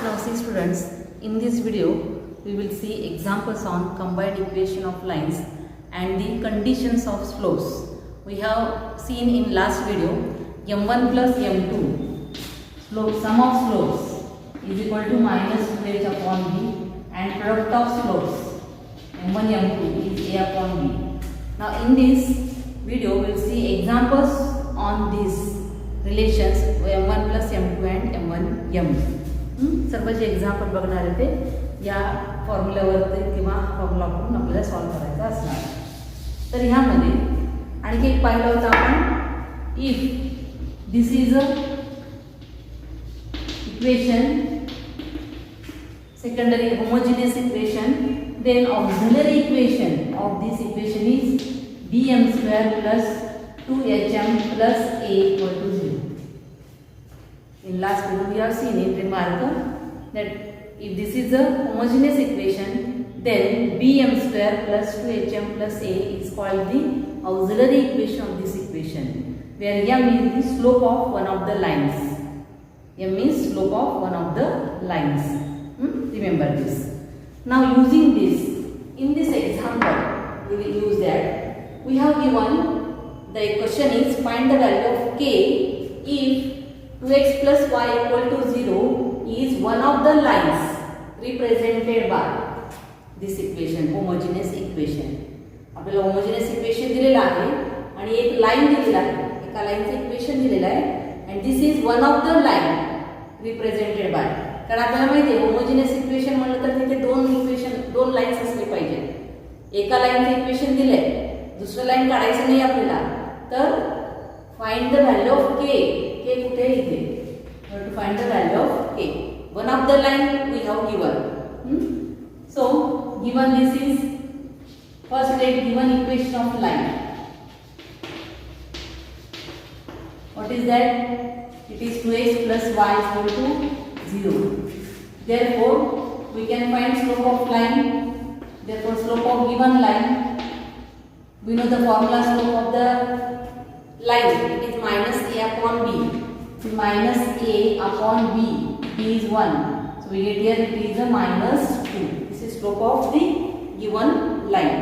Now see students, in this video we will see examples on combined equation of lines and the conditions of slopes. We have seen in last video m1 plus m2 slope, sum of slopes is equal to minus 2h upon b, and product of slopes m1 m2 is a upon b. Now in this video we will see examples on these relations m1 plus m2 and m1 m. सर्व जे example बघणार आहे ते या फॉर्म्युल्यावरती किंवा formula वापरून आपल्याला solve करायचं असणार. तर ह्यामध्ये आणखी एक पाहिलं होतं आपण, if this is a equation secondary homogeneous equation, then auxiliary equation of this equation is bm square plus 2hm plus a equal to 0. In last video we have seen it, remark that if this is a homogeneous equation, then bm square plus 2hm plus a is called the auxiliary equation of this equation, where m is the slope of one of the lines. M is slope of one of the lines. Remember this. Now using this, in this example we will use that we have given the question is find the value of k if 2x plus y equal to 0 is one of the lines represented by this equation, homogeneous equation. आपल्याला homogeneous equation दिलेला आहे आणि एक line दिलेला आहे, एका लाइनचं equation दिलेलं आहे and this is one of the line represented by. कारण आपल्याला माहिती आहे होमोजेनियस इक्वेशन म्हणलं तर तिथे दोन लाईन्स असले पाहिजे. एका लाईनचं इक्वेशन दिलंय, दुसरं लाईन काढायचं नाही आपल्याला, तर find the value of K. K कुठे इथे, to find the value of K. One of the line we have given. So given this is first let given equation of line. What is that? It is 2x plus y equal to 0. Therefore we can find slope of line. Therefore slope of given line, we know the formula slope of the line, it is minus a upon b. So minus a upon b, b is 1, so we get here it is a minus 2. This is slope of the given line,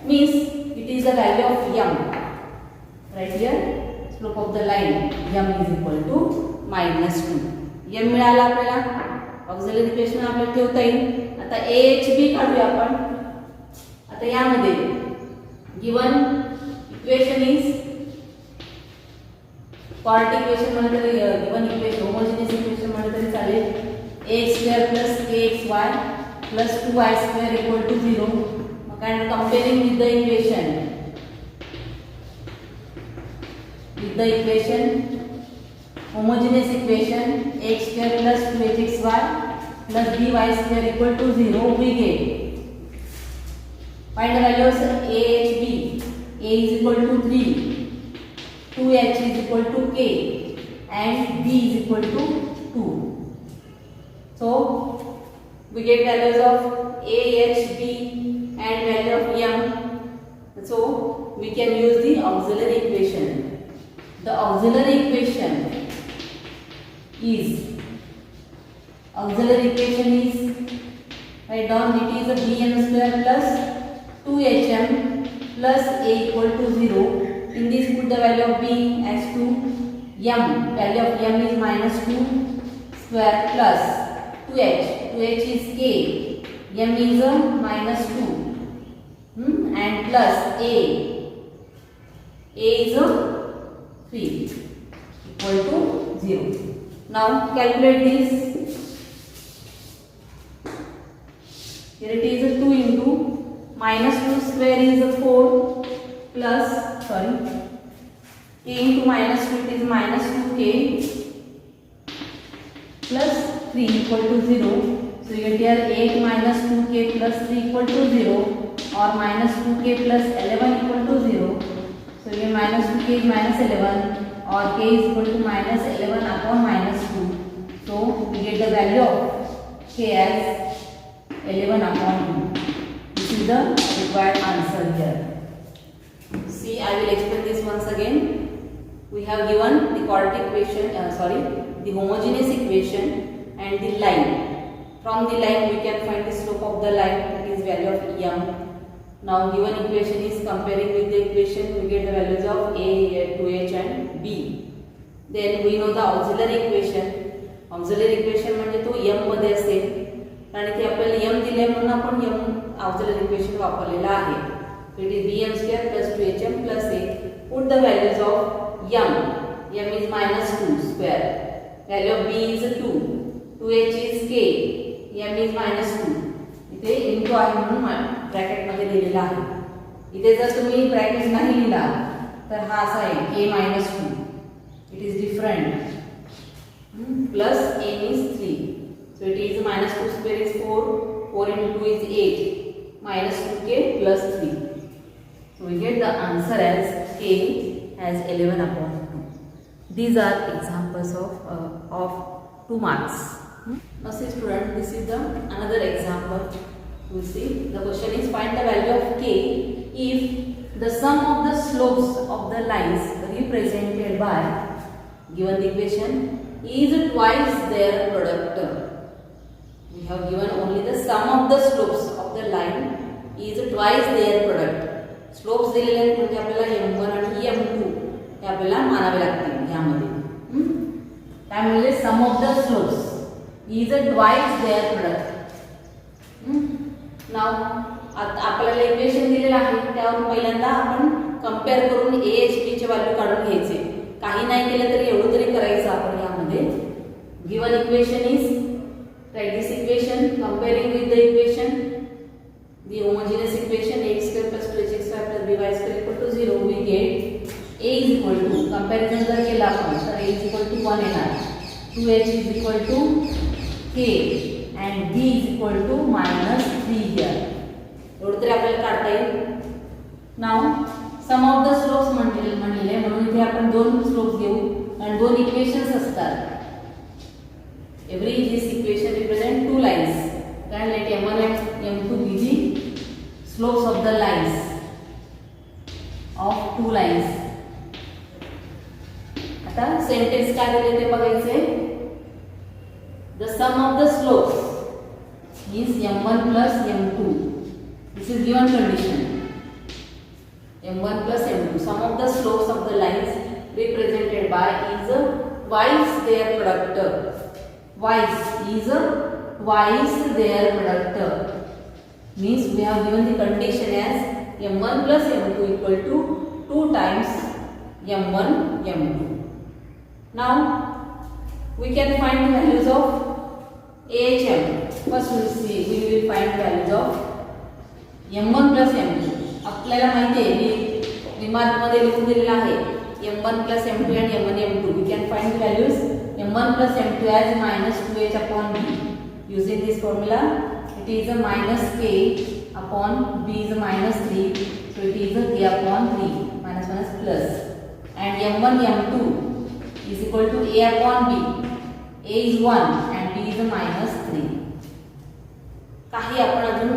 means it is the value of m. Right here slope of the line m is equal to minus 2. m मिळाला आपल्याला, auxiliary equation आपल्याला ठेवता येईल. आता ahb काढूया आपण. आता यामध्ये given equation is quadratic equation म्हणलं तरी, गिवन इक्वेशन होमोजेनियस इक्वेशन म्हणलं तरी चालेल. ax square plus kxy plus 2y square equal to 0. मग काय, comparing with the equation, homogeneous equation x square plus 2hxy plus by square equal to 0, we get find the values ahb. A is equal to 3, 2h is equal to k and b is equal to 2. So we get values of a, h, b and value of m. So we can use the auxiliary equation. The auxiliary equation is write down, it is a bm square plus 2hm plus a equal to 0. In this put the value of b as 2, m, value of m is minus 2 square plus 2h is k, m is a minus 2 and plus a is a 3 equal to 0. Now calculate this. Here it is a 2 into minus 2 square is a 4 plus k into minus 2, it is minus 2k plus 3 equal to 0. So you get here 8 minus 2k plus 3 equal to 0 or minus 2k plus 11 equal to 0. So you get minus 2k is minus 11 or k is equal to minus 11 upon minus 2. So we get the value of k as 11 upon 2. This is the required answer here. See, I will explain this once again. We have given the quadratic equation, the homogeneous equation and the line. From the line we can find the slope of the line, that is value of m. Now given equation is comparing with the equation, we get the values of a, 2h and b. Then we know the auxiliary equation. Auxiliary equation म्हणजे तो m मध्ये असेल, आणि ते आपल्याला m दिले म्हणून आपण m auxiliary equation वापरलेला आहे. So it is bm² plus 2hm plus a. Put the values of m is -2 square, value of b is 2, 2h is k, m is -2. इथे इंटू आहे म्हणून ब्रॅकेट मध्ये लिहिलेला आहे. इथे जर तुम्ही ब्रॅकेट नाही लिहिला तर हा असा आहे k - 2. It is different. Plus n is 3. So it is -2 square is 4, 4 into 2 is 8, -2k plus 3. So we get the answer as k as 11/2. These are examples of 2 marks. Now see student, this is the another example. We see the question is find the value of k if the sum of the slopes of the lines represented by given the equation is twice their product. We have given only the sum of the slopes of the line is twice their product. Slopes दिलेले आहेत म्हणजे आपल्याला m1 आणि m2 हे आपल्याला मानावे लागतील यामध्ये. काय म्हणजे sum of the slopes is twice their product. नाव आपल्याला इक्वेशन दिलेलं आहे, त्यावर पहिल्यांदा आपण कंपेअर करून AHB चे व्हॅल्यू काढून घ्यायचे. काही नाही केलं तरी एवढं तरी करायचं आपण यामध्ये. Given equation is right this equation comparing with the equation the homogeneous equation x² plus 2h² plus by² equal to 0. we get a is equal to comparison जर केला आपण तर a is equal to 1 येणार, 2h is equal to k and b is equal to -3 here. एवढं तरी आपल्याला काढता येईल. Now sum of the slopes म्हणलेले म्हणून इथे आपण दोन स्लोप्स घेऊ आणि दोन इक्वेशन्स असतात. Every this equation represent two lines. then let m1 and m2 be the slopes of the lines of two lines. आता सेंटेन्स काय दिले ते बघायचे. the sum of the slopes is m1 plus m2. this is given condition. m1 plus m2 sum of the slopes of the lines represented by is twice their product. Twice their product means we have given the condition as m1 plus m2 equal to 2 times m1 m2. Now we can find the values of AHM. First we will find the values of m1 plus m2. आपल्याला माहिती आहे remark मध्ये लिहून दिलेला आहे m1 plus m2 and m1 m2. We can find the values m1 plus m2 as -2h upon b. Using this formula, it is a -k upon b is a -3, so it is a k upon 3, minus plus, and m1 m2 is equal to a upon b. a is 1 and b is a -3. काही आपण अजून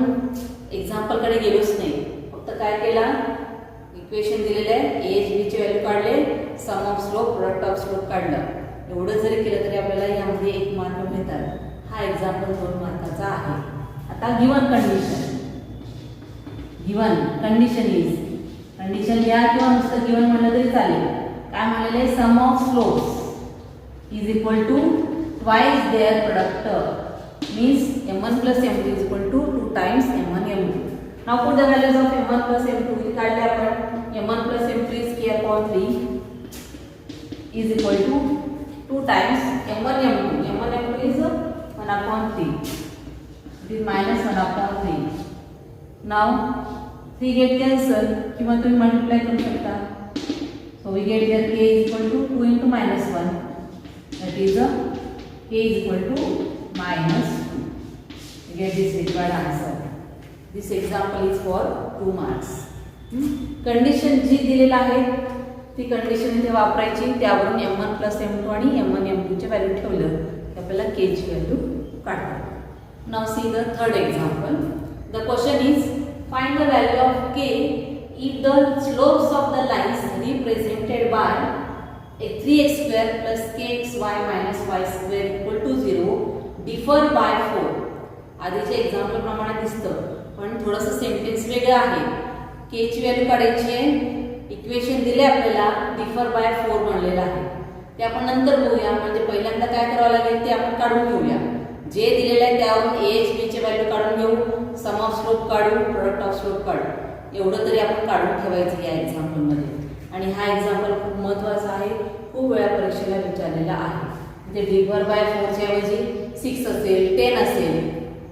example कडे गेलोच नाही, फक्त काय केला equation दिलेले आहे, AHB चे व्हॅल्यू काढले, sum of slope product of slope काढलं. एवढं जरी केलं तरी आपल्याला यामध्ये 1 मार्क मिळतात. हा एक्झाम्पल 2 मार्काचा आहे. आता गिवन कंडिशन इज कंडिशन लिहा किंवा नुसतं गिवन म्हणलं तरी चालेल. काय म्हणलेले sum of slopes is equal to twice their product means m1 plus m2 is equal to 2 times m1 m2. Now put the values of m1 plus m2 काढले आपण. m1 plus m2 is k upon 3 is equal to 2 times m1 m2. m1 m2 is 1 upon 3. It is -1 upon 3. Now 3 get cancel किंवा तुम्ही multiply करू शकता. So we get here k is equal to 2 into -1. That is k is equal to -2. We get this required answer. This example is for 2 marks. Condition जी दिलेला आहे ती condition इथे वापरायची. त्यावरून m1 plus m2 आणि m1 m2 चे value ठेवलं की आपल्याला k ची व्हॅल्यू काढता. Now see the third example. The question is find the value of k if the slopes of the lines represented by a 3x² plus kxy minus y² equal to 0 differ by 4. आधीच्या example प्रमाणे दिसतं, पण थोडंसं sentence वेगळं आहे. के ची value काढायची आहे. इक्वेशन दिले आपल्याला, डिफर बाय 4 म्हणलेलं आहे. ते आपण नंतर बघूया. म्हणजे पहिल्यांदा काय करावं लागेल ते आपण काढून घेऊया. जे दिलेलं आहे त्यावरून ए एच बी ची व्हॅल्यू काढून घेऊ, सम ऑफ स्लोप काढू, प्रोडक्ट ऑफ स्लोप काढू. एवढं तरी आपण काढून ठेवायचं या एक्झाम्पलमध्ये. आणि हा एक्झाम्पल खूप महत्त्वाचा आहे, खूप वेळा परीक्षेला विचारलेला आहे. म्हणजे डिफर बाय 4 च्या ऐवजी 6 असेल, 10 असेल,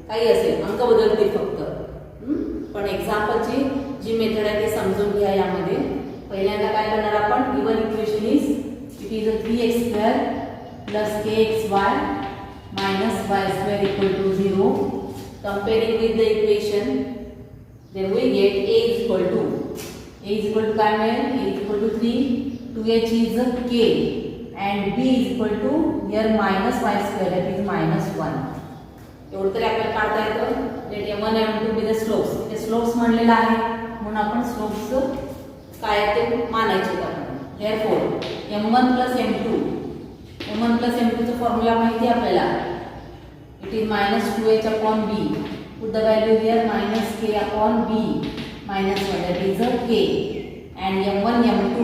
काही असेल, अंक बदलतील फक्त. पण एक्झाम्पलची जी मेथड आहे ते समजून घ्या. यामध्ये पहिल्यांदा काय करणार आपण, given equation is it is a 3x² plus kxy minus y² equal to 0. Comparing with the equation, then we get a is equal to काय मिळेल, a is equal to 3, 2h is k and b is equal to here minus y² that is -1. एवढं तरी आपल्याला काढता येतं. Let m1 m2 be the slopes. ते slopes म्हणलेलं आहे म्हणून आपण स्लोप्स काय ते मानायचे आपण. therefore m1 plus m2 चा फॉर्म्युला माहिती आहे आपल्याला. It is -2h upon b. put the value here -k upon b -1 that is k and m1 m2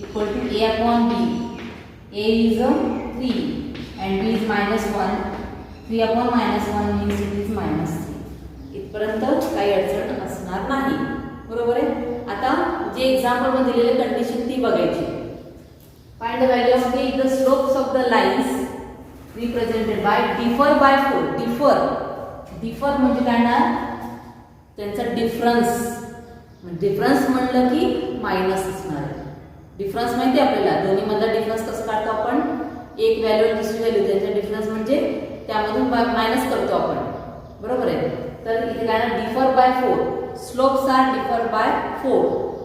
equal to a upon b. a is 3 and b is -1. 3 upon -1 means it is -3. इथपर्यंत काही अडचण असणार नाही. बरोबर आहे. आता जे example मध्ये दिलेले कंडिशन ती बघायची. Find the value of the slopes of the lines represented by differ by 4. Differ म्हणजे काय ना, त्यांचा डिफरन्स. डिफरन्स म्हणलं की मायनस असणार. डिफरन्स माहिती आपल्याला, दोन्ही मधला डिफरन्स कसं काढतो आपण, एक व्हॅल्यू आणि दुसरी व्हॅल्यू त्यांचा डिफरन्स म्हणजे त्यामधून मायनस करतो आपण. बरोबर आहे. तर इथे काय ना, differ by 4, slopes are differ by 4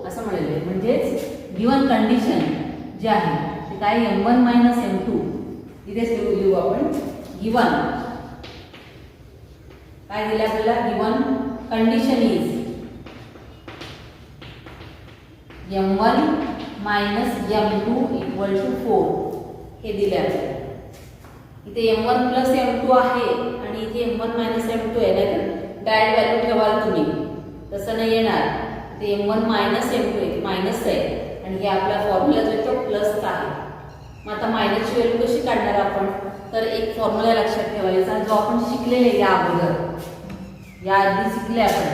असं म्हटलेलं आहे. म्हणजेच गिवन कंडिशन जे आहे ते काय, m1 मायनस m2 इथेच लिहू आपण. गिवन काय दिलं आपल्याला, given condition is m1 minus m2 equal to 4 हे दिले आपल्याला. इथे m1 प्लस m2 आहे आणि इथे m1 मायनस m2 आहे. नाही डायरेक्ट व्हॅल्यू ठेवाल तुम्ही, तसं नाही येणार. ते m1 मायनस m2 आहे, मायनस आहे आणि हे आपला फॉर्म्युला जो आहे तो प्लसचा आहे. मग आता मायनसची व्हॅल्यू कशी काढणार आपण, तर एक फॉर्म्युला लक्षात ठेवायचा जो आपण शिकलेले या अगोदर, या आधी शिकले आपण.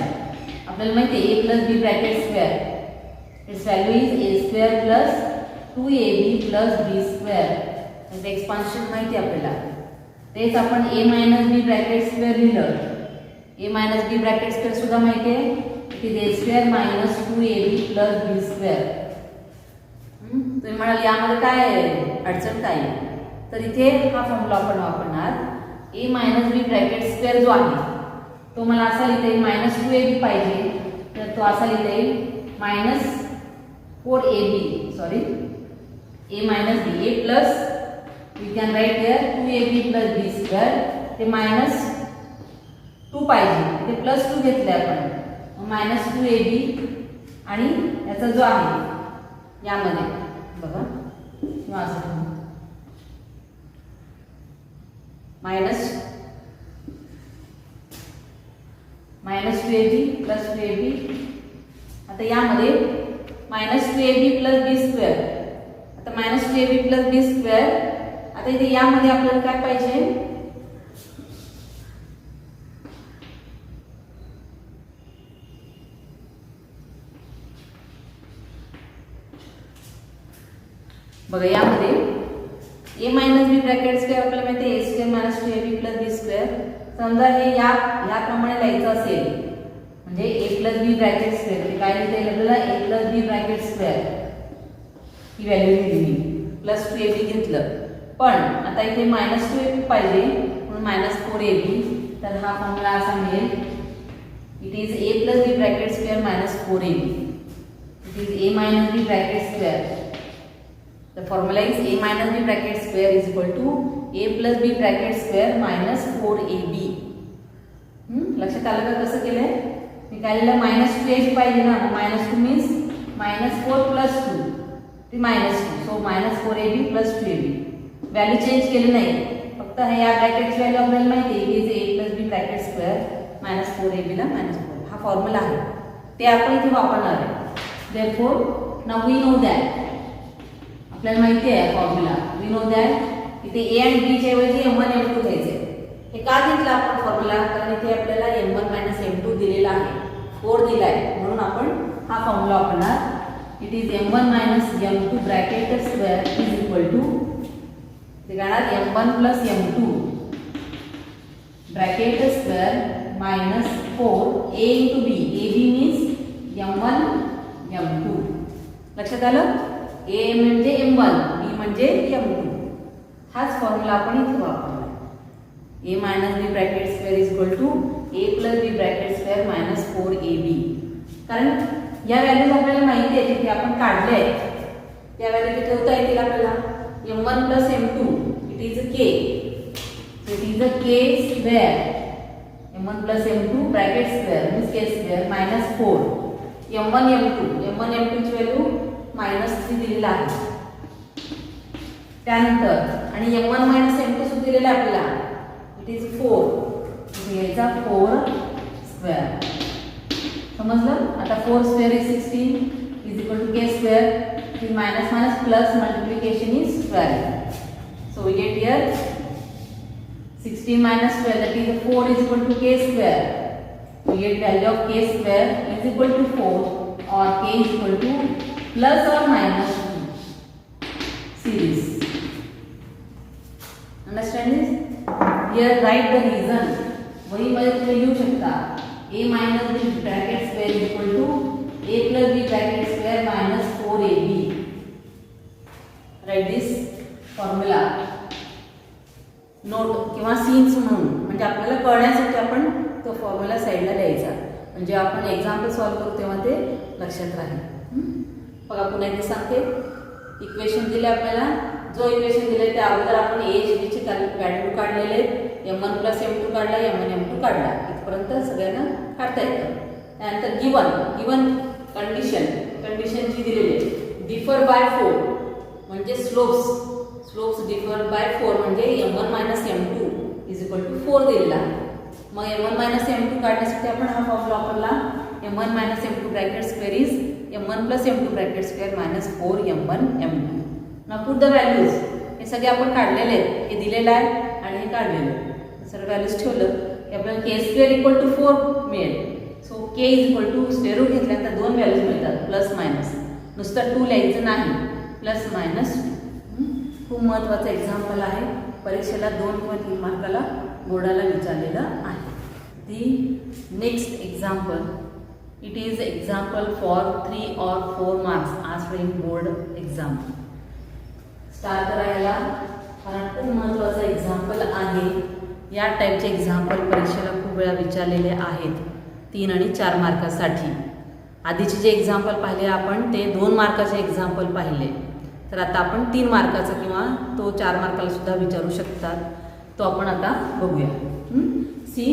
आपल्याला माहिती आहे a plus B bracket square, its value is a² plus 2ab plus b². म्हणजे एक्सपान्शन माहिती आहे आपल्याला. तेच आपण a minus B bracket square लिहिलं. a minus B bracket square सुद्धा माहिती आहे, it is a² minus 2ab plus b². तुम्ही म्हणाल यामध्ये काय अडचण काय आहे, तर इथे हा फॉर्म्युला आपण वापरणार. a minus B bracket square जो आहे तो मला असा लिहिता येईल, -2ab पाहिजे तर तो असा लिहिता येईल -4ab, sorry a minus B, a plus we can write here 2ab plus b². ते -2 पाहिजे, ते +2 घेतले आपण, -2ab आणि याचा जो आहे यामध्ये बघा -2ab प्लस 2ab. आता यामध्ये -2ab प्लस b². आता -2ab प्लस b². आता इथे यामध्ये आपल्याला काय पाहिजे, बघा यामध्ये a minus B bracket square आपल्याला माहिती आहे a² minus 2ab plus b². समजा हे याप्रमाणे लिहायचं असेल म्हणजे a plus B bracket square काय लिहिता येईल आपल्याला, a plus B bracket square ही व्हॅल्यू दिली प्लस 2ab घेतलं. पण आता इथे -2ab पाहिजे म्हणून -4ab. तर हा फॉर्म्युला असा मिळेल, it is a plus B bracket square minus 4ab. It is a minus B bracket square. The formula is a minus b bracket square is equal to a plus b bracket square minus 4ab. लक्षात आलं का कसं केलंय? मी काय लिहिलं, -2ab पाहिजे ना, -2 means -4 plus 2 ते -2, so -4ab plus 2ab. Value change केली नाही, फक्त हे या ब्रॅकेटची व्हॅल्यू आपल्याला माहिती आहे, is a plus b bracket square formula आहे ते आपण इथे वापरणार आहे. Therefore now we know that, आपल्याला माहिती आहे फॉर्म्युला, वी नो दॅट इथे ए आणि बी च्या ऐवजी m1 m2 घ्यायचे. हे का घेतला आपण फॉर्म्युला, कारण इथे आपल्याला m1 m2 दिलेला आहे, 4 दिला आहे, म्हणून आपण हा फॉर्म्युला वापरणार. It is m1 m2 bracket square is equal to ते काय m1 plus m2 bracket square minus 4 a into b. A B means m1 m2. लक्षात आलं? a म्हणजे m1, b म्हणजे m2. हाच फॉर्म्युला आपण इथे वापरला. a minus b bracket square is equal to a plus b bracket square minus 4ab. कारण या व्हॅल्यूज आपल्याला माहिती आहे, जिथे आपण काढले आहेत त्या व्हॅल्यू तिथे ठेवता येतील आपल्याला. m1 plus m2 it is k, so it is a k square. m1 plus m2 bracket square means k square minus 4 m1 m2 ची व्हॅल्यू -3 दिलेला आहे. त्यानंतर आणि m1 m2 सुद्धा दिलेला आहे आपल्याला, इट इज 4, याचा 4 स्क्वेअर. समजलं? आता 4 square is 16 is equal to k square. It is minus minus plus multiplication is square. So we get here 16 minus 12, that is 4 is equal to k square. We get value of k square is equal to 4 or k is equal to plus or minus 2 series. Understand this? Here write the reason. वही मध्ये तुम्ही लिहू शकता a minus b bracket square is equal to a plus b bracket square minus 4ab. Write this formula note किंवा scenes म्हणून, म्हणजे आपल्याला कळण्यासाठी आपण तो फॉर्म्युला साईडला द्यायचा, म्हणजे आपण एक्झाम्पल सॉल्व करू तेव्हा ते लक्षात राहील. बघा पुन्हा एकदा सांगते. इक्वेशन दिले आपल्याला, जो इक्वेशन दिले त्या अगोदर आपण ए बी ची व्हॅल्यू काढलेले आहेत. m1 प्लस m2 काढला, m1 m2 काढला, इथपर्यंत सगळ्यांना काढता येतं. त्यानंतर गिवन कंडिशन जी दिलेली आहे, डिफर बाय 4 म्हणजे स्लोप्स डिफर बाय 4 म्हणजे m1 m2 is equal to 4 दिलेला आहे. मग m1 m2 काढण्यासाठी आपण हा फॉर्म्युला वापरला. m1 m2 bracket square is m1 plus m2 bracket square minus 4 m1 m2. Now put the values. हे सगळे आपण काढलेले आहेत, हे दिलेलं आहे आणि हे काढलेलं आहे. सर्व व्हॅल्यूज ठेवलं की आपल्याला k स्क्वेअर इक्वल टू 4 मिळेल. So k is equal to square root घेतल्यानंतर दोन व्हॅल्यूज मिळतात, प्लस मायनस. नुसतं 2 लिहायचं नाही, प्लस मायनस 2. खूप महत्त्वाचं एक्झाम्पल आहे, परीक्षेला 2 किंवा 3 मार्काला बोर्डाला विचारलेलं आहे. दी next example, it is example for 3 or 4 marks asked in board exam. Start करायला, कारण खूप महत्त्वाचं एक्झाम्पल आहे. या टाईपचे एक्झाम्पल परीक्षेला खूप वेळा विचारलेले आहेत 3 आणि 4 मार्कासाठी. आधीचे जे एक्झाम्पल पाहिले आपण ते 2 मार्काचे एक्झाम्पल पाहिले, तर आता आपण 3 मार्काचा किंवा तो 4 मार्काला सुद्धा विचारू शकतात, तो आपण आता बघूया. See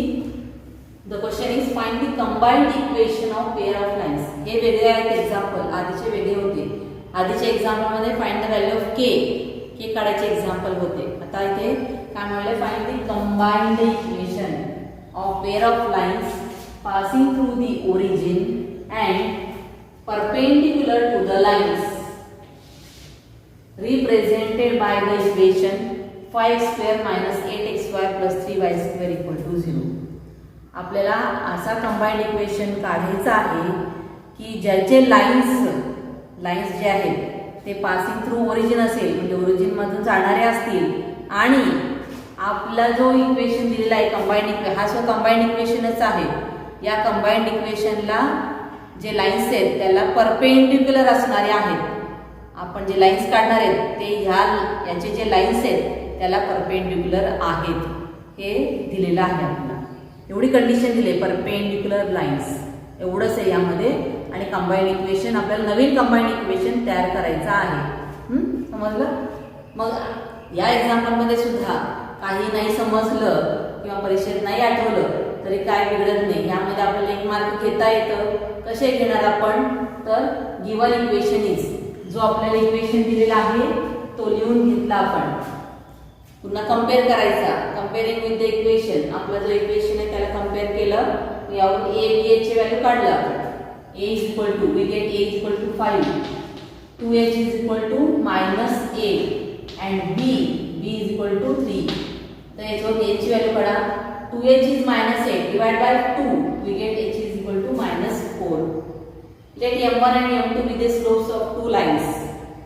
the question is find the combined equation of pair of lines. हे वेगळे आहेत एक्झाम्पल, आधीचे वेगळे होते. आधीच्या एक्झाम्पलमध्ये find the value of K काढायचे एक्झाम्पल होते. आता इथे काय म्हणले, find the combined equation of pair of lines passing through the origin and perpendicular to the lines represented by the equation 5 square minus 8xy plus 3y square equal to 0. आपल्याला असा combined equation काढायचा आहे की ज्याचे lines जे आहेत ते passing through origin असेल, म्हणजे ओरिजिन मधून जाणारे असतील, आणि आपला जो इक्वेशन दिलेला आहे कंबाइंड हा जो कंबाइंड इक्वेशनच आहे, या कंबाइंड इक्वेशनला जे लाईन्स आहेत त्याला परपेंडिक्युलर असणारे आहेत. आपण जे लाईन्स काढणार आहेत ते याचे जे लाईन्स आहेत त्याला परपेंडिक्युलर आहेत, हे दिलेलं आहे आपल्याला. एवढी कंडिशन दिली, परपेंडिक्युलर लाईन्स, एवढंच आहे यामध्ये. आणि कंबाइंड इक्वेशन, आपल्याला नवीन कंबाइंड इक्वेशन तयार करायचं आहे. समजलं? मग या एक्झाम्पलमध्ये सुद्धा काही नाही समजलं किंवा परीक्षेत नाही आठवलं तरी काय बिघडत नाही. यामध्ये आपल्याला 1 मार्क घेता येतं. कसे घेणार आपण, तर गिवन इक्वेशन इज, जो आपल्याला इक्वेशन दिलेला आहे तो लिहून घेतला आपण. पुन्हा कंपेअर करायचा, कंपेअरिंग विथ द इक्वेशन. आपला जो इक्वेशन आहे त्याला कंपेअर केलं केलं, यावरून a b h ची व्हॅल्यू काढलं आपण. a is equal to, we get a is equal to 5, 2h is equal to -8 and b is equal to 3. तर याच्यावर h ची व्हॅल्यू काढा. 2h is -8 divided by 2, we get h is equal to -4. Let m1 and m2 be the slopes of two lines.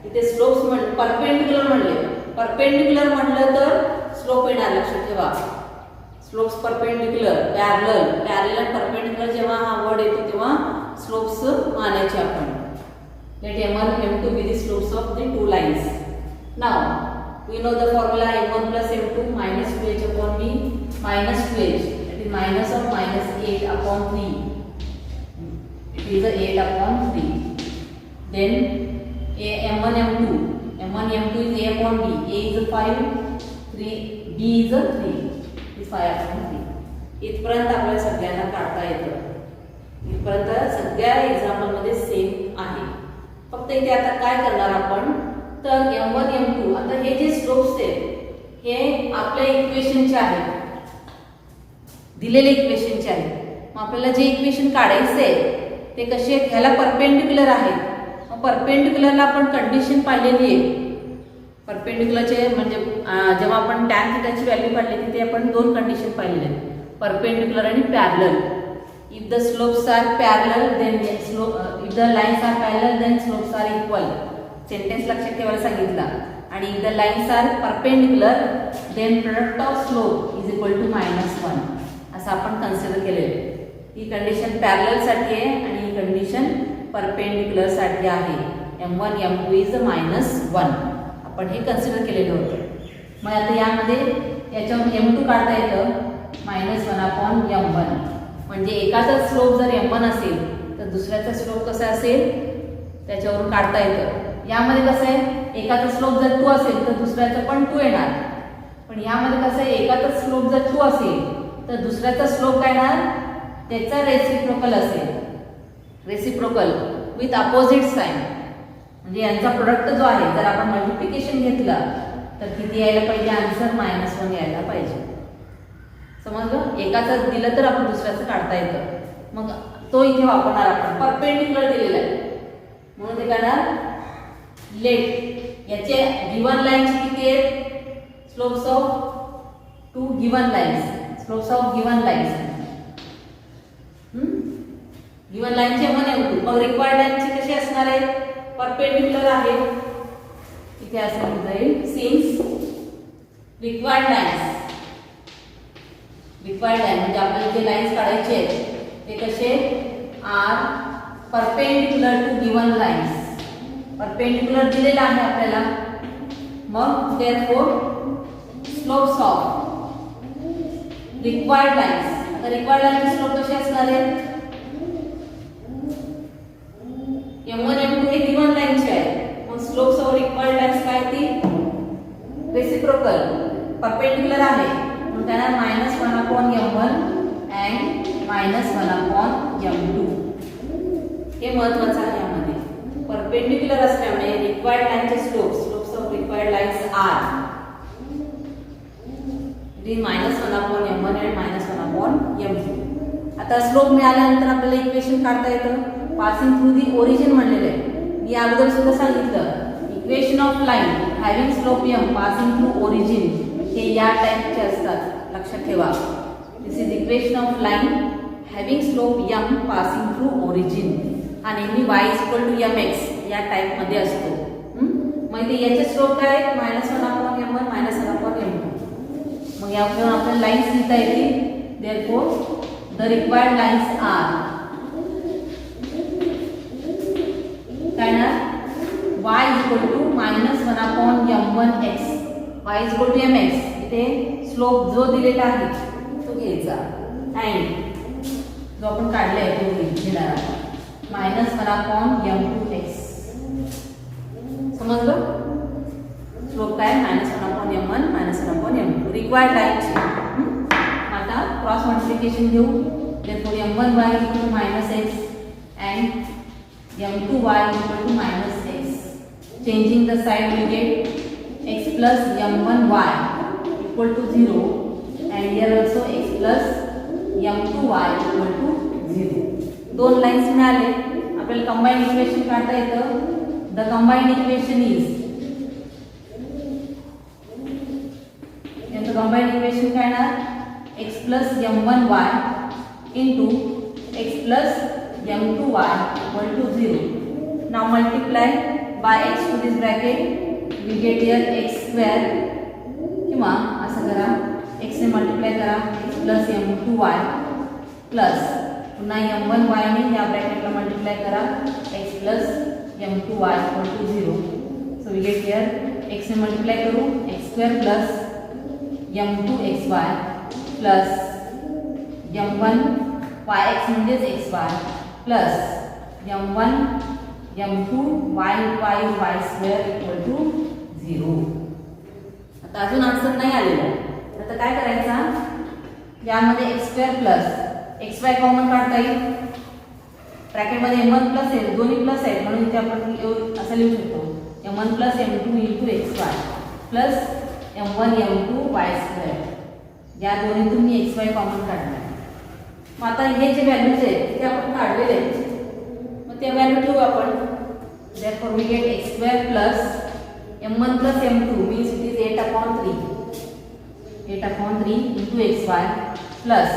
इथे slopes perpendicular म्हणले, perpendicular म्हटलं तर slope येणार, लक्षात ठेवा. स्लोप्स परपेंडिक्युलर, पॅरलल, पॅरलल आणि परपेंडिक्युलर जेव्हा हा वर्ड येतो तेव्हा स्लोप्स मानायचे आपण. Let m1 m2 be the slopes of the two lines. Now we know the formula m1 plus m2 minus 2h upon b minus 2h, that is minus of -8 upon 3. It is a 8 upon 3. Then m1 m2 is a upon b. A is a 5, 3, b is a 3. Is 5 upon 3. इथपर्यंत आपल्याला सगळ्यांना काढता येतं. इथपर्यंत सगळ्या example मध्ये same आहे. फक्त इथे आता काय करणार आपण, तर m1 m2, आता हे जे स्लोप्स आहेत हे आपल्या इक्वेशनचे आहेत, दिलेले इक्वेशनचे आहेत. मग आपल्याला जे इक्वेशन काढायचे आहे ते कसे आहेत, ह्याला परपेंडिक्युलर आहेत. मग परपेंडिक्युलरला आपण कंडिशन पाहिलेली आहे. परपेंडिक्युलरचे म्हणजे जेव्हा आपण tan थीटाची व्हॅल्यू काढली तिथे आपण दोन कंडिशन पाहिलेले आहेत, परपेंडिक्युलर आणि parallel. If the slopes are parallel then if the lines are parallel then slopes are equal. Sentence लक्षात ठेवायला सांगितला. आणि if the lines are perpendicular then product of slope is equal to -1 असं आपण consider केलेलं. ही condition parallel साठी आहे आणि ही कंडिशन परपेंडिक्युलर साठी आहे. m1 m2 इज -1 आपण हे कन्सिडर केलेलं होतं. मग आता यामध्ये याच्यावर m2 काढता येतं -1 अपॉन m1. म्हणजे एकाचा स्लोप जर m1 असेल तर दुसऱ्याचा स्लोप कसा असेल त्याच्यावरून काढता येतं. यामध्ये कसं आहे, एकाचा स्लोप जर 2 असेल तर दुसऱ्याचा पण 2 येणार. पण यामध्ये कसं आहे, एकाचा स्लोप जर 2 असेल तर दुसऱ्याचा स्लोप काय येणार, त्याचा रेसिप्रोकल असेल. Reciprocal with opposite sign. म्हणजे यांचा प्रोडक्ट जो आहे जर आपण मल्टिप्लिकेशन घेतला तर किती यायला पाहिजे, आन्सर -1 यायला पाहिजे. समजलं. एकाचा दिलं तर आपण दुसऱ्याचं काढता येतं. मग तो इथे वापरणार आपण. परपेंडिक्युलर दिलेला आहे म्हणून ते करणार. लेट याचे गिवन लाईन्स किती आहेत, slopes of two given lines, slopes of given lines. Given लाईनचे m1 मग रिक्वायर्ड लाईनचे कसे असणार आहेत, परपेंडिक्युलर आहे. इथे असं जाईल since required lines. Required line म्हणजे आपल्याला जे लाईन्स काढायचे आहेत ते कसे are perpendicular to given lines. Perpendicular दिलेला आहे आपल्याला. मग therefore slopes of required lines. आता रिक्वायर्ड लाईनचे स्लोप कसे असणार आहेत, m1 m2 हे गिवन लाईनचे आहे. मग स्लोप्स ऑफ रिक्वायर्ड लाईन्स काय ती रेसिप्रोकल परपेंडिक्युलर आहे म्हणून त्यांना -1 upon m1 and -1 upon m2. हे महत्त्वाचं आहे. यामध्ये परपेंडिक्युलर असल्यामुळे रिक्वायर्ड लाईनचे slopes of required lines are -1 upon m1 and -1 upon m2. आता स्लोप मिळाल्यानंतर आपल्याला इक्वेशन काढता येतं. पासिंग थ्रू दी ओरिजिन म्हणलेलं आहे. मी अगोदर सुद्धा सांगितलं, equation of line having slope m passing through origin हे या टाइपचे असतात. लक्षात ठेवा. This is equation of line having slope m passing through origin. हा नेहमी y = mx या टाइप मध्ये असतो. मग ते याचे स्लोप काय आहेत, -1 अपॉन m1 -1 अपॉन m2. मग यावरून आपल्याला लाईन्स लिहिता येतील. Therefore the required lines are काय ना, y = -1 upon m1x. y = mx. इथे स्लोप जो दिलेला आहे तो घ्यायचा अँड जो आपण काढलाय तो घेणार -1 अपॉन m2x. समजलं. स्लोप काय -1 upon m1 -1 upon m2 required लाईनची. आता क्रॉस मल्टिप्लिकेशन घेऊ. Therefore m1y = -x and m2y = -x. Changing the side we get x plus m1y = 0 and here also x plus m2y equal to 0. दोन lines मिळाले. आपल्याला combine equation काढता येतं. The combine equation is combine equation काय येणार x plus m1y into x plus m2y equal to 0. Now multiply by x to this bracket we get here x square किंवा असं करा x ने मल्टिप्लाय करा x plus m2y plus पुन्हा m1y ने या ब्रॅकेटला मल्टिप्लाय करा x plus m2y equal to 0. So we get here x ने मल्टिप्लाय करू x square plus m2xy plus m1 yx म्हणजेच xy plus m1 m2 y square equal to 0. आता अजून आन्सर नाही आलेला. आता काय करायचा यामध्ये x square plus xy common काढता येईल. ब्रॅकेटमध्ये m1 प्लस आहे दोन्ही प्लस आहेत म्हणून इथे आपण असं लिहू शकतो m1 plus m2 into xy plus m1 m2 y square. या दोन्हीतून मी xy कॉमन काढणार. मग आता हे जे व्हॅल्यूज आहेत ते आपण काढलेले आहेत मग ते व्हॅल्यू ठेवू आपण. therefore we get x square plus m1 plus m2 means it is 8/3 into xy plus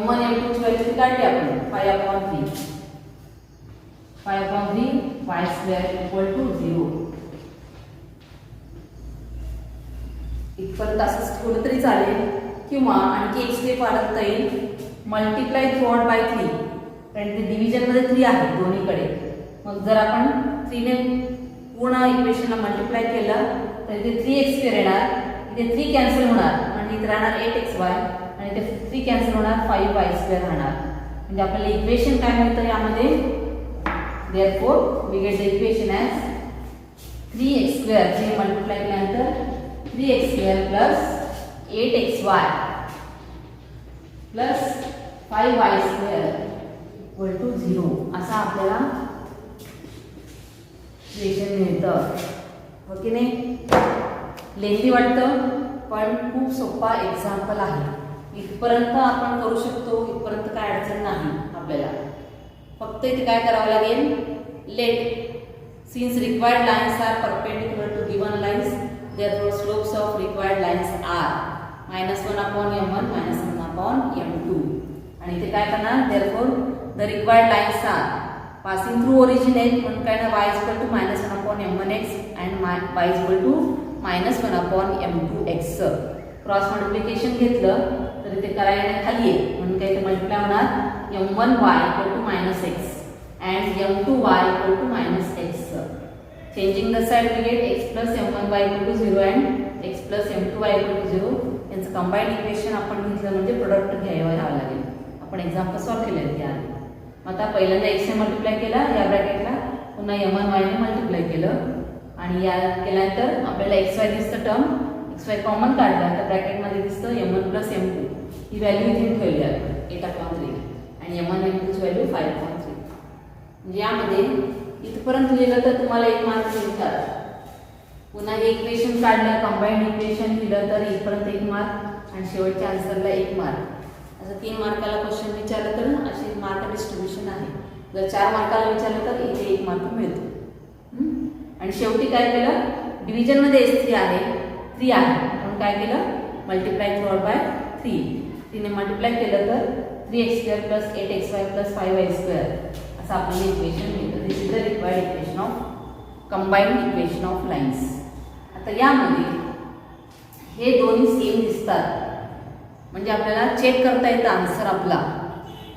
m1 m2 ची व्हॅल्यू काढली आपण 5/3 y square equal to 0. इथपर्यंत असंच ठेवलं तरी चालेल किंवा आणखी एक स्टेप वाढवता येईल. मल्टिप्लाय थ्रू आउट बाय 3 कारण ते डिव्हिजनमध्ये 3 आहे दोन्हीकडे. मग जर आपण 3 ने पूर्ण इक्वेशनला मल्टिप्लाय केलं तर इथे 3x स्क्वेअर येणार. इथे 3 कॅन्सल होणार म्हणजे इथे राहणार 8xy आणि इथे 3 कॅन्सल होणार 5y स्क्वेअर राहणार. म्हणजे आपल्याला इक्वेशन काय मिळतं यामध्ये therefore we get the equation as 3x square जे मल्टिप्लाय केल्यानंतर 3x square plus 8xy plus 5y square equal to 0 असा आपल्याला इक्वेशन मिळतं. हो की नाही. लेंथी वाटतं पण खूप सोपा एक्झाम्पल आहे. इथपर्यंत आपण करू शकतो. इथपर्यंत काय अडचण नाही आपल्याला. फक्त इथे काय करावं लागेल let since required lines are perpendicular to given lines therefore slopes of required lines are -1/m1 -1/m2. आणि इथे काय करणार therefore the required lines are passing through origin x म्हणून काय ना y equal to -1/m1x and y equal to -1/m2x. Cross multiplication घेतलं तर इथे करायला खाली आहे म्हणून काय इथे मल्टिप्लाय होणार m1y equal to -x and m2y equal to -x. Changing the side we get x plus m1y equal to 0 and x plus m2y equal to 0. यांचं कंबाईंड इक्वेशन आपण घेतलं म्हणजे प्रोडक्ट घ्यावं लागेल. आपण एक्झाम्पल सॉल्व्ह केले आहेत याआधी. मग आता पहिल्यांदा x ने मल्टिप्लाय केला या ब्रॅकेटला पुन्हा m1y ने मल्टिप्लाय केलं आणि या केल्यानंतर आपल्याला xy दिसतं टर्म xy कॉमन काढला तर ब्रॅकेटमध्ये दिसतं m1 प्लस m2 ही व्हॅल्यू इथे ठेवली आहे 8/3 आणि m1 m2 ची व्हॅल्यू 5/3. म्हणजे यामध्ये इथपर्यंत लिहिलं तर तुम्हाला 1 मार्क मिळतात. पुन्हा हे इक्वेशन काढलं कंबाईंड इक्वेशन लिहिलं तर इथपर्यंत 1 मार्क आणि शेवटच्या आन्सरला 1 मार्क. असं 3 मार्काला क्वेश्चन विचारलं तर असे मार्क डिस्ट्रीब्युशन आहे. जर 4 मार्काला विचारलं तर इथे 1 मार्क मिळतो. आणि शेवटी काय केलं डिव्हिजनमध्ये S3 आहे 3 आहे म्हणून काय केलं मल्टिप्लाय थ्रू आउट बाय 3. 3 ने मल्टिप्लाय केलं तर 3x square plus 8xy plus 5y square असं आपल्याला इक्वेशन मिळतं. This is the required equation of combined equation of lines. आता यामध्ये हे दोन्ही सेम दिसतात म्हणजे आपल्याला चेक करता येतं आन्सर आपला.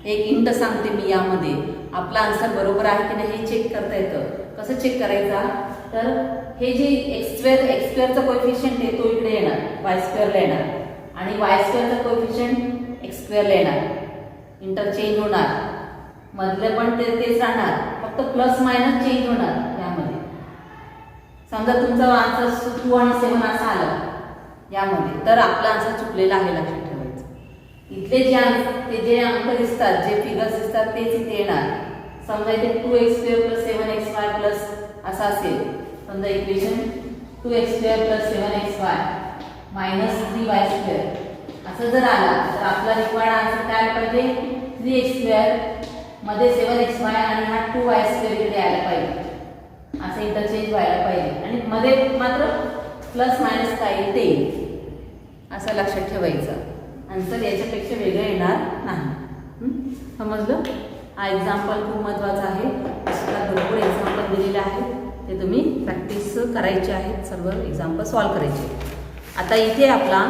एक इंट सांगते मी यामध्ये आपला आन्सर बरोबर आहे की नाही हे चेक करता येतं. कसं चेक करायचा तर हे जे x स्क्वेअरचा कोएफिशियंट आहे तो इकडे येणार y स्क्वेअरला येणार आणि y स्क्वेअरचा कोएफिशियंट x स्क्वेअरला येणार. इंटरचेंज होणार मधले पण तेच राहणार फक्त प्लस मायनस चेंज होणार. यामध्ये समजा तुमचा आन्सर 2 आणि 7 असा आला यामध्ये तर आपला आन्सर चुकलेला आहे लक्षात ठेवायचं. इथले जे अंक दिसतात जे फिगर्स दिसतात तेच इथे येणार. समजा इथे 2x² + 7xy प्लस असा असेल समजा इक्वेशन 2x² + 7xy - 3y² असं जर आला तर आपला रिक्वायर्ड आन्सर काय पाहिजे 3x² मध्ये 7xy आणि हा 2y² इकडे यायला पाहिजे, असं इंटरचेंज व्हायला पाहिजे आणि मध्ये मात्र प्लस मायनस काय येईल ते येईल, असं लक्षात ठेवायचं. आन्सर याच्यापेक्षा वेगळं येणार नाही. समजलं? हा एक्झाम्पल खूप महत्त्वाचा आहे. पुस्तकात भरपूर एक्झाम्पल दिलेले आहे, ते तुम्ही प्रॅक्टिस करायचे आहेत, सर्व एक्झाम्पल सॉल्व करायचे. आता इथे आपला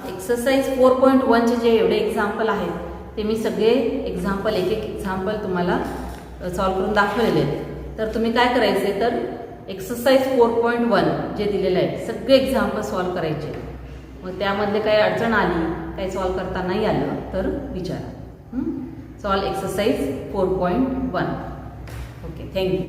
एक्सरसाइज 4.1चे जे एवढे एक्झाम्पल आहेत ते मी सगळे एक्झाम्पल एक एक्झाम्पल तुम्हाला सॉल्व करून दाखवलेले आहेत. तर तुम्ही काय करायचे तर एक्सरसाइज 4.1 जे दिलेलं आहे सगळे एक्झाम्पल सॉल्व करायचे. मग त्यामध्ये काही अडचण आली, काही सॉल्व करता नाही आलं तर विचारा. Solve exercise 4.1. Okay, thank you.